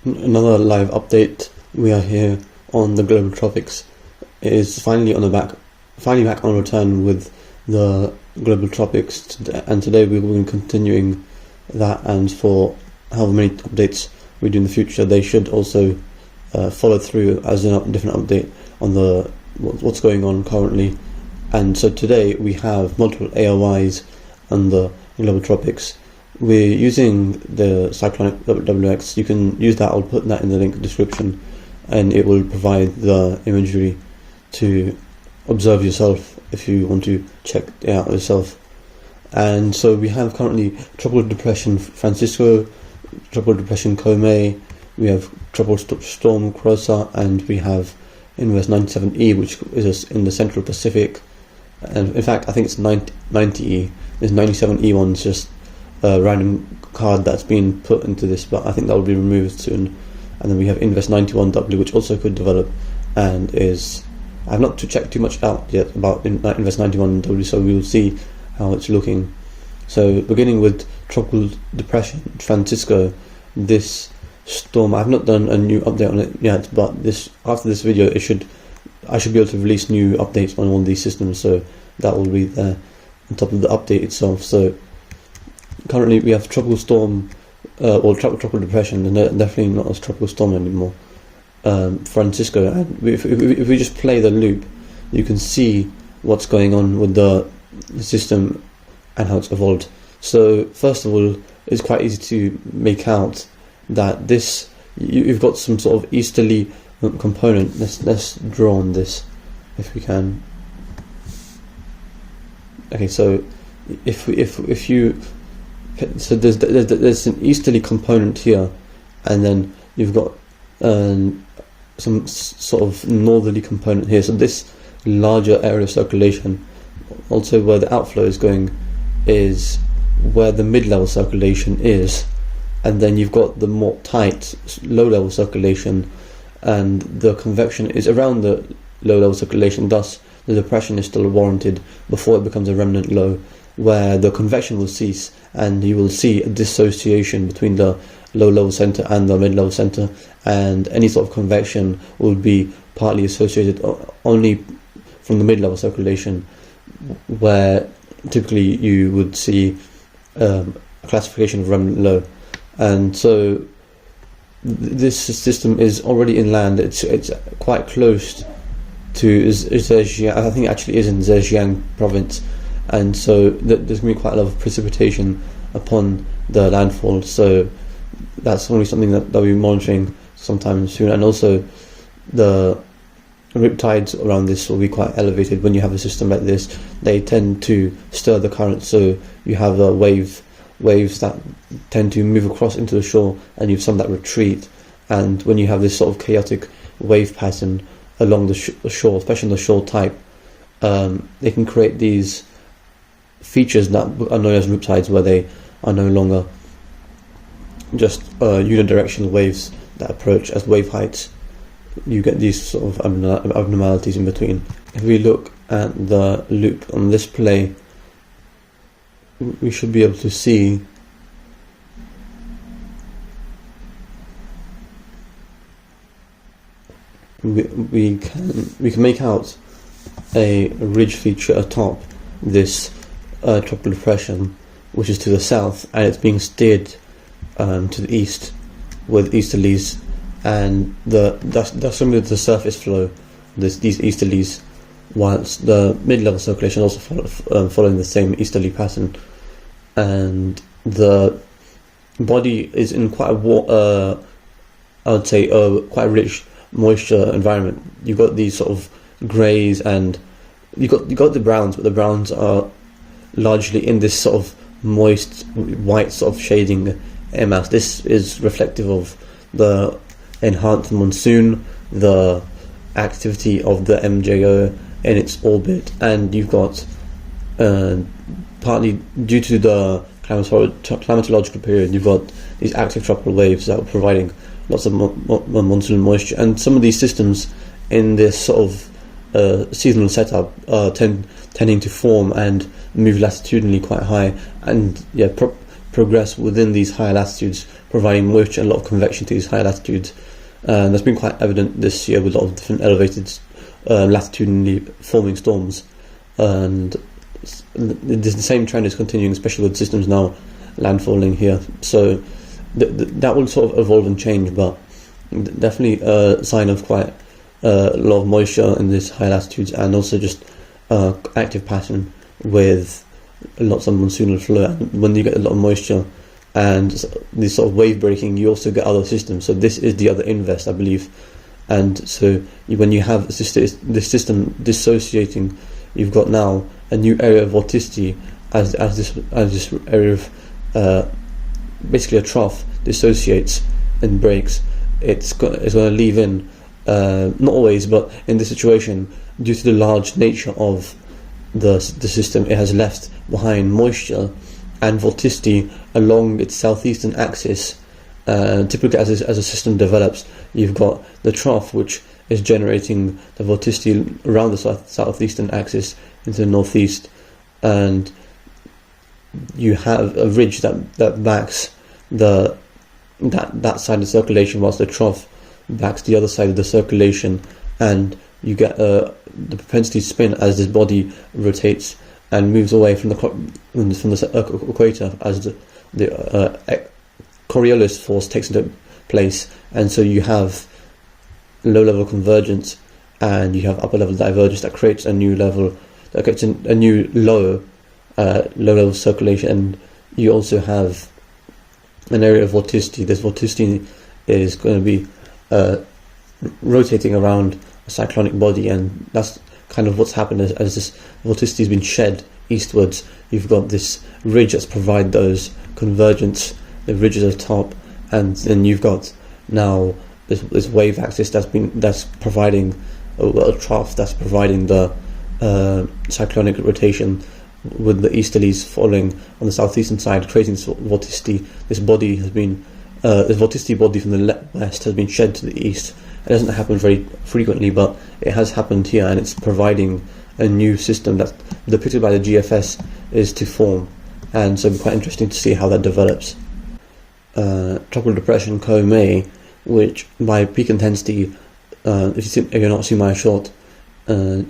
Another live update. We are here on the global tropics. It is finally back on return with the global tropics, and today we will be continuing that. And for however many updates we do in the future, they should also follow through as a different update on the what's going on currently. And so today we have multiple AOIs on the global tropics. We're using the cyclonic WX. You can use that. I'll put that in the link description, and it will provide the imagery to observe yourself if you want to check it out yourself. And so we have currently Tropical Depression Francisco, Tropical Depression Comey, we have Tropical Storm Crosa, and we have Inverse 97E, which is in the Central Pacific. And in fact, I think it's 90E. There's 97E one's just a random card that's been put into this, but I think that will be removed soon. And then we have Inverse 91W, which also could develop, and is I've not checked too much out yet about Inverse 91W, so we will see how it's looking. So beginning with Tropical Depression Francisco, this storm, I've not done a new update on it yet, but after this video I should be able to release new updates on all these systems, so that will be there on top of the update itself. So currently we have Tropical Storm or Tropical Depression, and definitely not as Tropical Storm anymore, Francisco. And if we just play the loop, you can see what's going on with the system and how it's evolved. So first of all, it's quite easy to make out that you've got some sort of easterly component. Let's draw on this if we can. Okay, so so there's an easterly component here, and then you've got some sort of northerly component here. So this larger area of circulation, also where the outflow is going, is where the mid-level circulation is, and then you've got the more tight low-level circulation, and the convection is around the low-level circulation. Thus, the depression is still warranted before it becomes a remnant low, where the convection will cease, and you will see a dissociation between the low-level center and the mid-level center, and any sort of convection will be partly associated only from the mid-level circulation, where typically you would see a classification of remnant low. And so this system is already inland. It's quite close to Zhejiang. I think it actually is in Zhejiang province, and so there's going to be quite a lot of precipitation upon the landfall. So that's only something that we'll be monitoring sometime soon. And also the riptides around this will be quite elevated. When you have a system like this, they tend to stir the current, so you have waves that tend to move across into the shore, and you have some that retreat. And when you have this sort of chaotic wave pattern along the shore, especially in the shore type, they can create these features that are known as riptides, where they are no longer just unidirectional waves that approach as wave heights. You get these sort of abnormalities in between. If we look at the loop on this play, we should be able to see we can make out a ridge feature atop this tropical depression, which is to the south, and it's being steered to the east with easterlies, and that's similar to the surface flow, these easterlies, whilst the mid-level circulation also following the same easterly pattern. And the body is in quite a I would say quite a rich moisture environment. You've got these sort of greys, and you got the browns, but the browns are largely in this sort of moist white sort of shading air mass. This is reflective of the enhanced monsoon, the activity of the MJO in its orbit, and you've got partly due to the climatological period, you've got these active tropical waves that are providing lots of monsoon moisture. And some of these systems in this sort of seasonal setup are tending to form and move latitudinally quite high, and progress within these higher latitudes, providing moisture and a lot of convection to these higher latitudes. And that's been quite evident this year with a lot of different elevated latitudinally forming storms, and the same trend is continuing, especially with systems now landfalling here. So that will sort of evolve and change, but definitely a sign of quite a lot of moisture in these high latitudes, and also just active pattern with lots of monsoonal flow. And when you get a lot of moisture and this sort of wave breaking, you also get other systems. So this is the other invest, I believe. And so when you have this system dissociating, you've got now a new area of vorticity as this area of basically a trough dissociates and breaks. It's going to leave in, not always, but in this situation, due to the large nature of the system, it has left behind moisture and vorticity along its southeastern axis. Typically, as a system develops, you've got the trough, which is generating the vorticity around the southeastern axis into the northeast, and you have a ridge that backs that side of the circulation, whilst the trough backs the other side of the circulation, and you get the propensity to spin as this body rotates and moves away from the equator as the Coriolis force takes into place, and so you have low-level convergence and you have upper-level divergence that creates a new level, that creates a new low-level circulation, and you also have an area of vorticity. This vorticity is going to be rotating around a cyclonic body, and that's kind of what's happened as this vorticity has been shed eastwards. You've got this ridge that's provide those convergence, the ridges at the top, and then you've got now this wave axis that's providing a trough that's providing the cyclonic rotation, with the easterlies falling on the southeastern side, creating this vorticity. This body has been this vorticity body from the west has been shed to the east. It doesn't happen very frequently, but it has happened here, and it's providing a new system that's depicted by the GFS is to form, and so it'll be quite interesting to see how that develops. Tropical depression Komei, which by peak intensity, if you're not seeing my short, I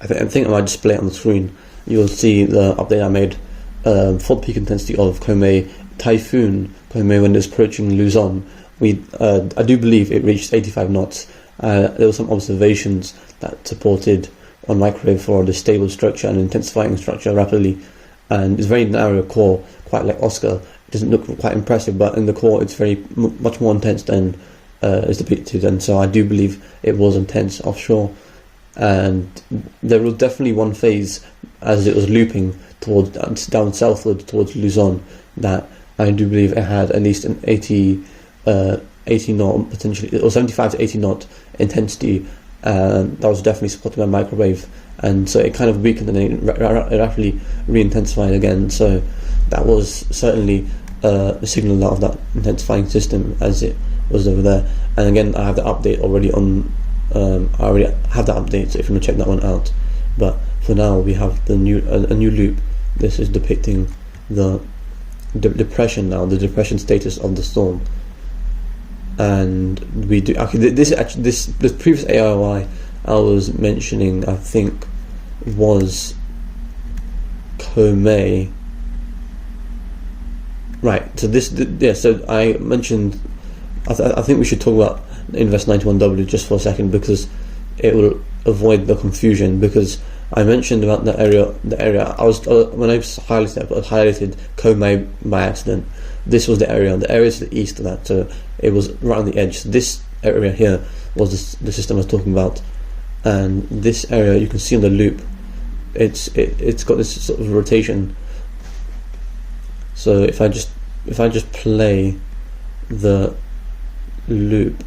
think I might display it on the screen. You'll see the update I made for the peak intensity of Komei typhoon Komei when it's approaching Luzon. I do believe it reached 85 knots. There were some observations that supported on microwave for the stable structure and intensifying structure rapidly, and it's very narrow core, quite like Oscar. It doesn't look quite impressive, but in the core it's very much more intense than is depicted, and so I do believe it was intense offshore. And there was definitely one phase as it was looping towards down southward towards Luzon that I do believe it had at least an 80 knot, potentially, or 75 to 80 knot intensity. That was definitely supported by microwave, and so it kind of weakened and then it rapidly re-intensified again. So that was certainly a signal out of that intensifying system as it was over there. And again, I have the update already on. I already have that update, so if you want to check that one out. But for now, we have the new a new loop. This is depicting the depression now, the depression status of the storm. And we do actually this previous AIOI I was mentioning, I think, was Komei. Right. So I mentioned. I think we should talk about Invest 91W just for a second, because it will avoid the confusion. Because I mentioned about the area. I was when I highlighted Komei by accident. This was the area to the east of that, so it was right on the edge. So this area here was the system I was talking about, and this area you can see on the loop. It's got this sort of rotation. So if I just play the loop,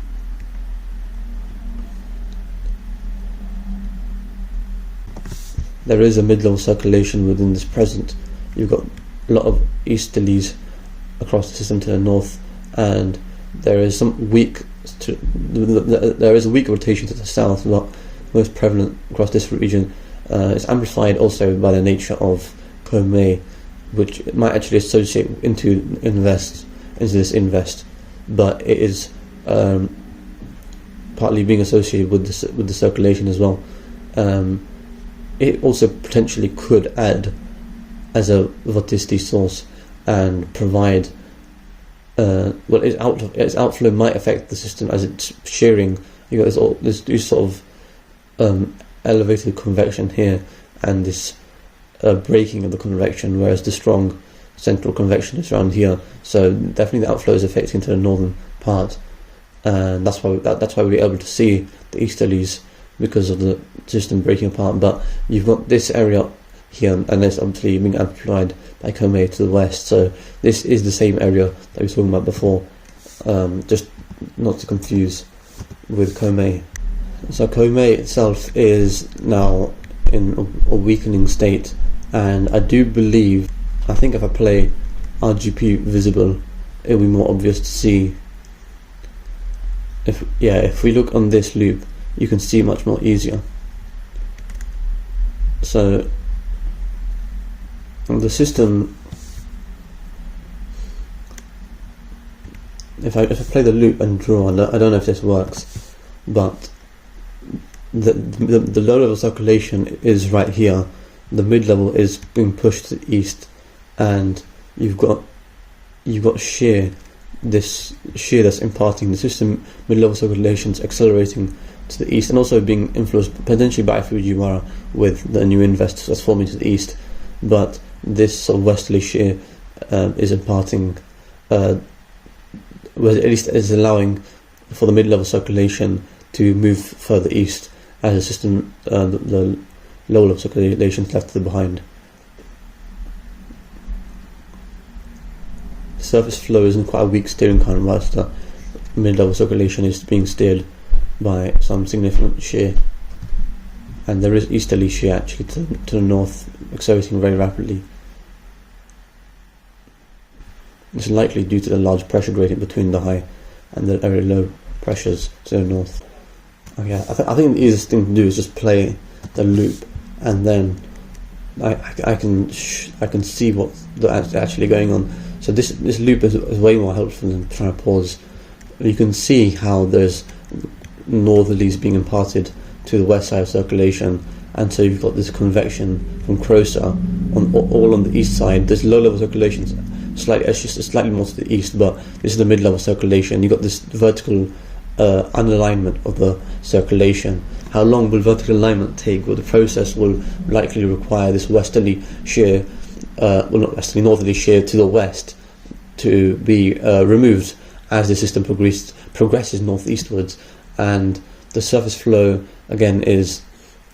there is a mid-level circulation within this present. You've got a lot of easterlies across the system to the north, and there is a weak rotation to the south, not most prevalent across this region. It's amplified also by the nature of Komei, which might actually associate into this invest. but it is partly being associated with the circulation as well. It also potentially could add as a vorticity source and provide its outflow might affect the system as it's shearing. You got this sort of elevated convection here and this breaking of the convection, whereas the strong central convection is around here. So definitely the outflow is affecting to the northern part, and that's why we're able to see the easterlies because of the system breaking apart. But you've got this area here, and it's obviously being amplified by Komei to the west. So this is the same area that we were talking about before, just not to confuse with Komei. So Komei itself is now in a weakening state, and I think if I play RGP visible, it'll be more obvious to see. If we look on this loop, you can see much more easier. So the system, if I play the loop and draw, I don't know if this works, but the low level circulation is right here. The mid level is being pushed to the east, and you've got shear. This shear that's imparting the system mid level circulations accelerating to the east, and also being influenced potentially by Fujiwara with the new invest that's forming to the east. But this sort of westerly shear is imparting, well, at least is allowing for the mid level circulation to move further east as the system, the low level circulation is left behind. The surface flow is in quite a weak steering current, whilst the mid level circulation is being steered by some significant shear, and there is easterly shear actually to the north, accelerating very rapidly. This is likely due to the large pressure gradient between the high and the very low pressures to the north. Okay, I think the easiest thing to do is just play the loop, and then I can see what's actually going on. So this loop is way more helpful than trying to pause. You can see how there's northerlies being imparted to the west side of circulation, and so you've got this convection from Crosa all on the east side. This low level circulation slightly more to the east, but this is the mid level circulation. You've got this vertical unalignment of the circulation. How long will vertical alignment take? Well, the process will likely require this westerly shear, northerly shear to the west to be removed as the system progresses northeastwards, and the surface flow again is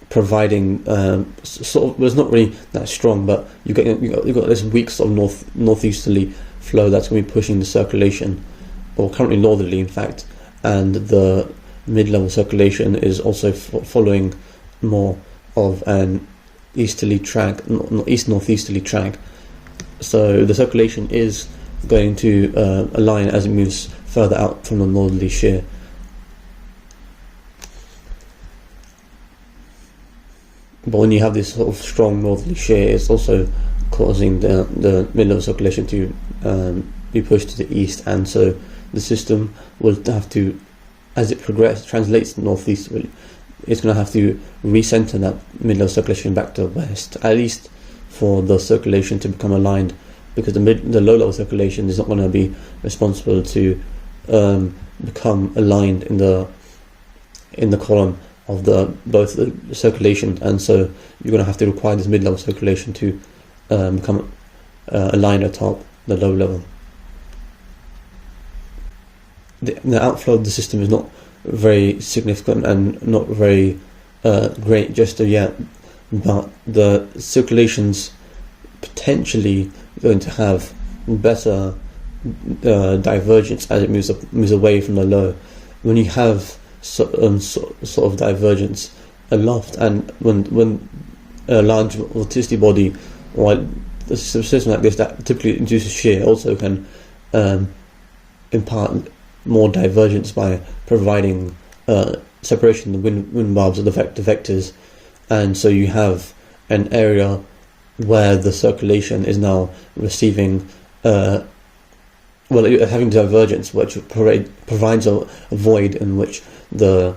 providing it's not really that strong, but you've got this weak sort of northeasterly flow that's going to be pushing the circulation, or currently northerly in fact, and the mid-level circulation is also following more of an easterly track, east-northeasterly track. So the circulation is going to align as it moves further out from the northerly shear. But when you have this sort of strong northerly shear, it's also causing the mid-level circulation to be pushed to the east, and so the system will have to, as it translates northeast, it's going to have to recenter that mid-level circulation back to the west, at least for the circulation to become aligned, because the low-level circulation is not going to be responsible to become aligned in the column of both the circulation, and so you're going to have to require this mid-level circulation to become aligned atop the low level. The outflow of the system is not very significant and not very great just yet, but the circulation's potentially going to have better divergence as it moves away from the low. When you have sort of divergence aloft, and when a large vorticity body or a system like this that typically induces shear also can impart more divergence by providing separation of the wind barbs of the vectors, and so you have an area where the circulation is now receiving having divergence, which provides a void in which a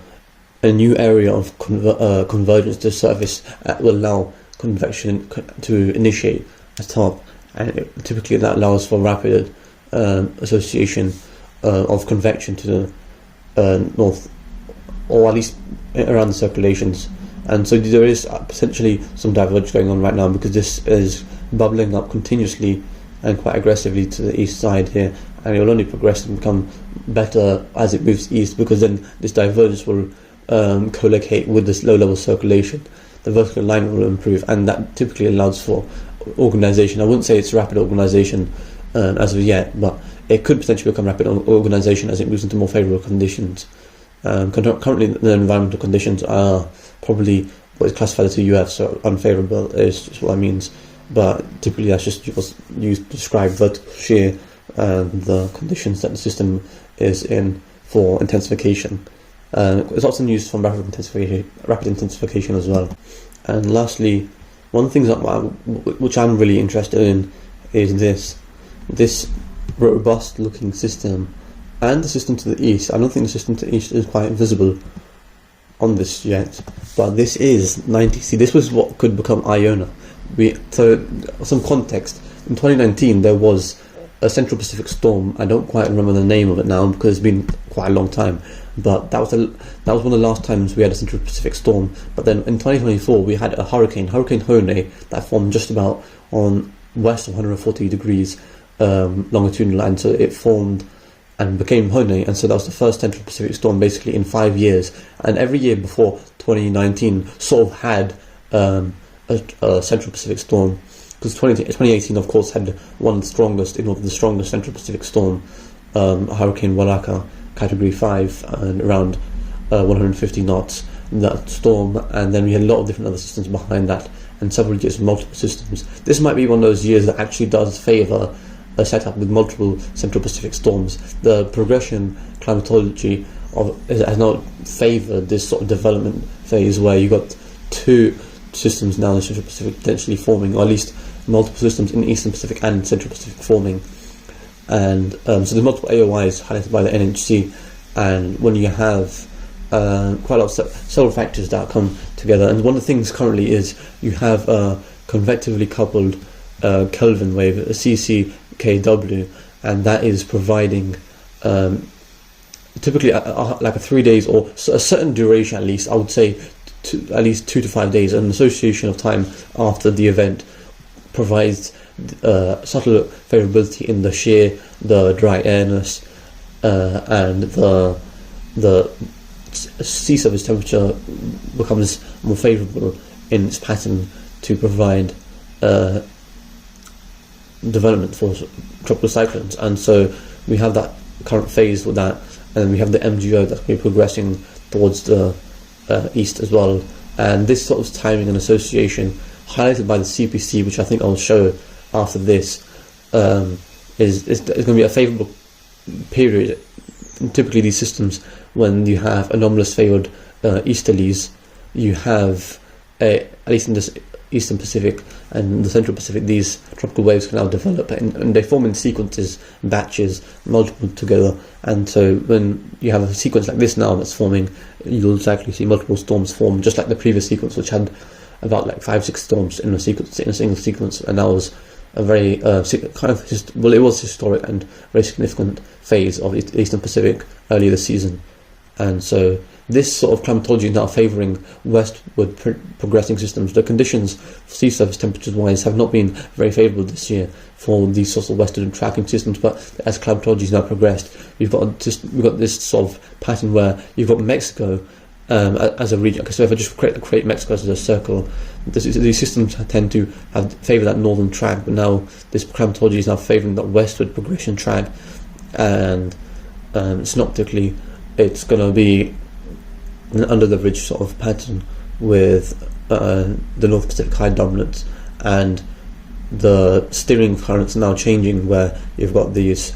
new area of convergence to the surface will allow convection to initiate at top, and typically that allows for rapid association of convection to the north, or at least around the circulations. And so there is potentially some divergence going on right now, because this is bubbling up continuously and quite aggressively to the east side here, and it will only progress and become better as it moves east, because then this divergence will collocate with this low-level circulation. The vertical line will improve, and that typically allows for organization. I wouldn't say it's rapid organization as of yet, but it could potentially become rapid organization as it moves into more favorable conditions. Currently, the environmental conditions are probably what is classified as UF, so unfavorable is just what that means. But typically, that's just used to describe vertical shear and the conditions that the system is in for intensification. It's often used for rapid intensification as well. And lastly, one of the things which I'm really interested in is this robust looking system, and the system to the east. I don't think the system to the east is quite visible on this yet, but this is 90C. This was what could become IONA. So some context, in 2019 there was a Central Pacific storm. I don't quite remember the name of it now because it's been quite a long time, but that was one of the last times we had a Central Pacific storm. But then in 2024 we had a Hurricane Hone, that formed just about on west of 140 degrees longitudinal, and so it formed and became Hone, and so that was the first Central Pacific storm basically in 5 years. And every year before 2019 sort of had a Central Pacific storm, because 2018 of course had one of the strongest, if not the strongest, Central Pacific storm, Hurricane Waraka, category 5, and around 150 knots, that storm. And then we had a lot of different other systems behind that, and several years of multiple systems. This might be one of those years that actually does favour a setup with multiple Central Pacific storms. The progression climatology has not favoured this sort of development phase where you've got two systems now in the Central Pacific potentially forming, or at least multiple systems in the Eastern Pacific and Central Pacific forming. And so there's multiple AOIs highlighted by the NHC, and when you have quite a lot of several factors that come together, and one of the things currently is you have a convectively coupled Kelvin wave, a CCKW, and that is providing typically like a 3 days or a certain duration, at least I would say at least 2 to 5 days, an association of time after the event provides subtle variability in the shear, the dry airness, and the sea surface temperature becomes more favourable in its pattern to provide development for tropical cyclones. And so we have that current phase with that, and we have the MGO that's going to be progressing towards the east as well. And this sort of timing and association, highlighted by the CPC, which I think I'll show after this, is going to be a favourable period. Typically these systems, when you have anomalous favoured easterlies, you have at least in this Eastern Pacific and the Central Pacific, these tropical waves can now develop, and they form in sequences, batches, multiple together. And so when you have a sequence like this now that's forming, you'll likely see multiple storms form, just like the previous sequence, which had about like 5-6 storms in a single sequence, and that was a very it was historic and very significant phase of the Eastern Pacific earlier this season. And so this sort of climatology is now favouring westward progressing systems. The conditions, sea surface temperatures wise, have not been very favourable this year for these sorts of westward tracking systems. But as climatology has now progressed, we've got this sort of pattern where you've got Mexico as a region. Okay, so if I just create Mexico as a circle, these systems tend to favour that northern track, but now this climatology is now favouring that westward progression track, and synoptically it's going to be an under the ridge sort of pattern with the North Pacific high dominance, and the steering currents now changing, where you've got these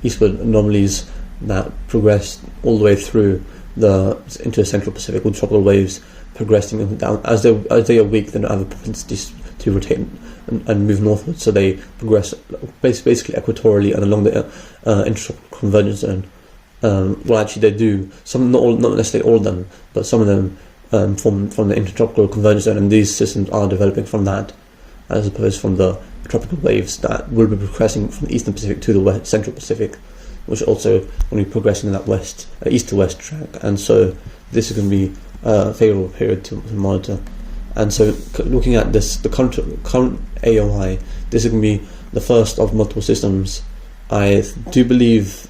eastward anomalies that progress all the way through into the Central Pacific with tropical waves progressing down. As they are weak, they don't have a propensity to rotate and move northwards. So they progress basically equatorially and along the intertropical convergence zone. Well, actually, they do some, not necessarily all of them, but some of them from the intertropical convergence zone, and these systems are developing from that, as opposed from the tropical waves that will be progressing from the eastern Pacific to the central Pacific, which also will be progressing in that east to west track. And so this is going to be a favourable period to monitor. And so looking at this, the current AOI, this is going to be the first of multiple systems. I do believe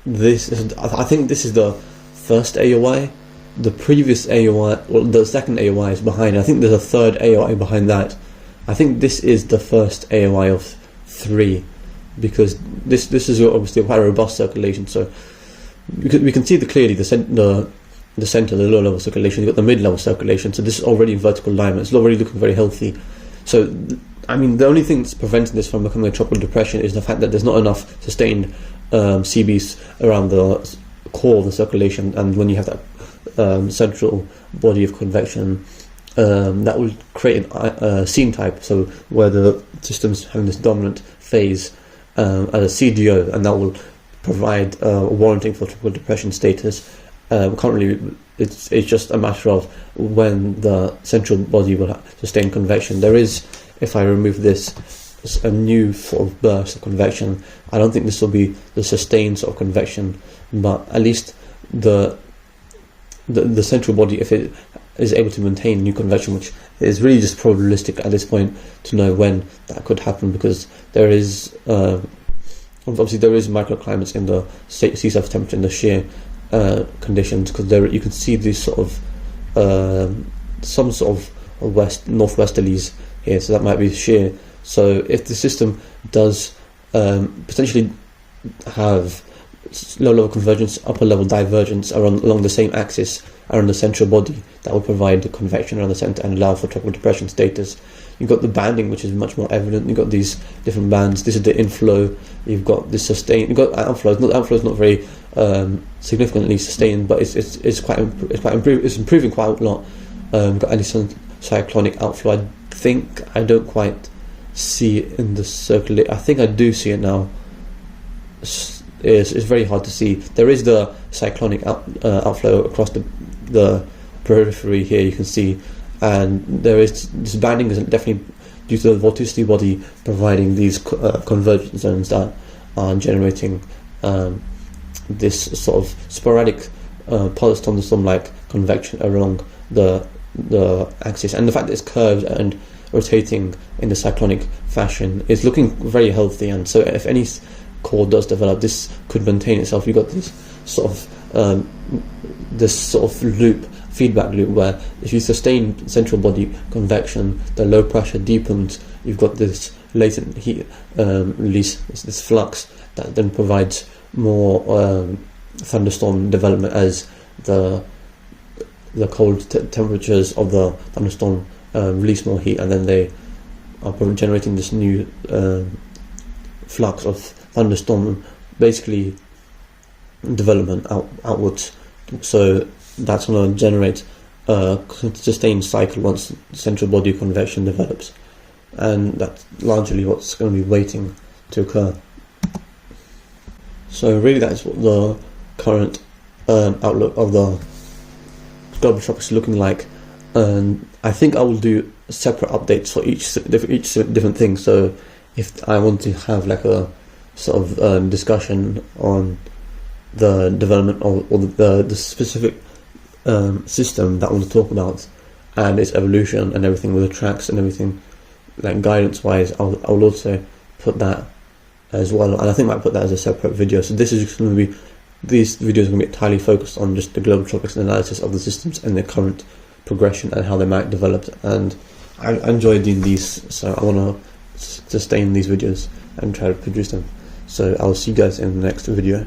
I think this is the first AOI. The previous AOI, well, the second AOI is behind. I think there's a third AOI behind that. I think this is the first AOI of 3, because this is obviously quite a robust circulation. So we can see clearly the center, the low level circulation. You've got the mid level circulation. So this is already in vertical alignment. It's already looking very healthy. So I mean, the only thing that's preventing this from becoming a tropical depression is the fact that there's not enough sustained CBs around the core of the circulation, and when you have that central body of convection, that will create a scene type, so where the system's having this dominant phase as a CDO, and that will provide warranting for tropical depression status. Currently, it's just a matter of when the central body will sustain convection. There is, if I remove this, a new sort of burst of convection. I don't think this will be the sustained sort of convection, but at least the central body, if it is able to maintain new convection, which is really just probabilistic at this point to know when that could happen, because there is obviously there is microclimates in the sea surface temperature, in the shear conditions, because there you can see these sort of some sort of northwesterlies here, so that might be shear. So if the system does potentially have low level convergence, upper level divergence along the same axis around the central body, that will provide the convection around the center and allow for tropical depression status. You've got the banding, which is much more evident. You've got these different bands. This is the inflow. You've got this sustained. You've got outflows. Outflow is not very significantly sustained, but it's improving quite a lot. You've got anticyclonic outflow. I think I don't quite see it in the circulate. I think I do see it now. It's very hard to see. There is the cyclonic outflow across the periphery here, you can see, and there is this banding is definitely due to the vorticity body providing these convergence zones that are generating this sort of sporadic pulsed thunderstorm-like convection along the axis, and the fact that it's curved and rotating in the cyclonic fashion is looking very healthy. And so if any core does develop, this could maintain itself. You've got this sort of feedback loop, where if you sustain central body convection, the low pressure deepens, you've got this latent heat release, this flux that then provides more thunderstorm development as the cold temperatures of the thunderstorm release more heat, and then they are generating this new flux of thunderstorm basically development outwards. So that's going to generate a sustained cycle once central body convection develops, and that's largely what's going to be waiting to occur. So really that's what the current outlook of the global tropics is looking like, and I think I will do separate updates for each different thing. So if I want to have like a sort of discussion on the development or the specific system that I want to talk about and its evolution and everything with the tracks and everything, like guidance wise, I'll also put that as well, and I think I might put that as a separate video. So this is just going to be, these videos are going to be entirely focused on just the global tropics and analysis of the systems and their current progression and how they might develop. And I enjoy doing these, so I want to sustain these videos and try to produce them. So I'll see you guys in the next video.